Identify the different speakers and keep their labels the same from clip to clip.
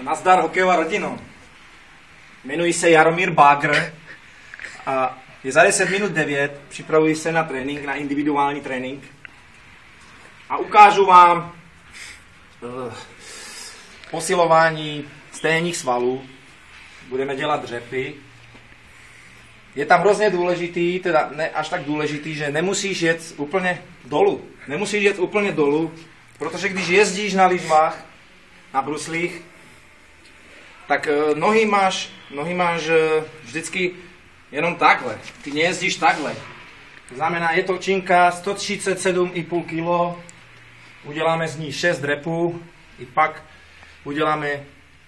Speaker 1: Nazdar, hokejová rodino. Jmenuji se Jaromír Bagr a je za 10 minut 9, připravuji se na trénink, na individuální trénink a ukážu vám posilování stehních svalů. Budeme dělat dřepy. Je tam hrozně důležitý, teda ne až tak důležitý, že nemusíš jet úplně dolů. Nemusíš jet úplně dolů, protože když jezdíš na lyžvách, na bruslích, tak nohy máš vždycky jenom takhle. Ty nejezdíš takhle. To znamená, je to činka 137,5 kg, uděláme z ní 6 drepů i pak uděláme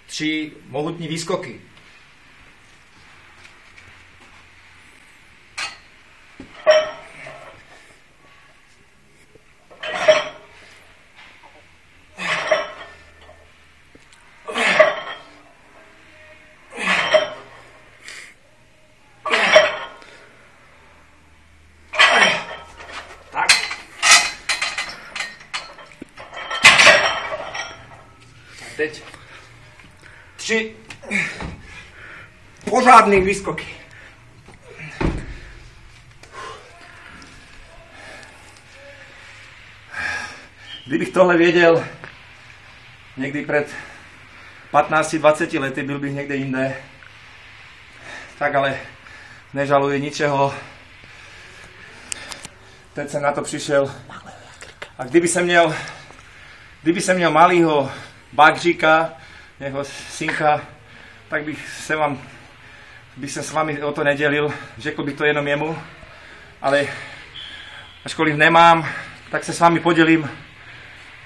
Speaker 1: 3 mohutní výskoky. Teď 3 pořádný výskoky. Kdybych tohle věděl někdy před 15-20 lety, byl bych někde jinde. Tak ale nežaluji ničeho. Teď jsem na to přišel. A kdyby jsem měl malýho Bagříka, jeho synka, tak bych se s vámi o to nedělil, řekl bych to jenom jemu, ale ačkoliv nemám, tak se s vámi podělím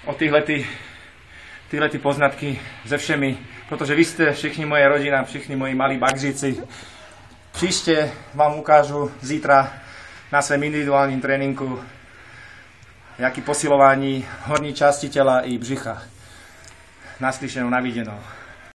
Speaker 1: o tyhle poznatky se všemi, protože vy jste všichni moje rodina, všichni moji malí Bagříci. Příště vám ukážu zítra na svém individuálním tréninku, jaký posilování horní části těla i břicha. Naslyšenou, na viděnou.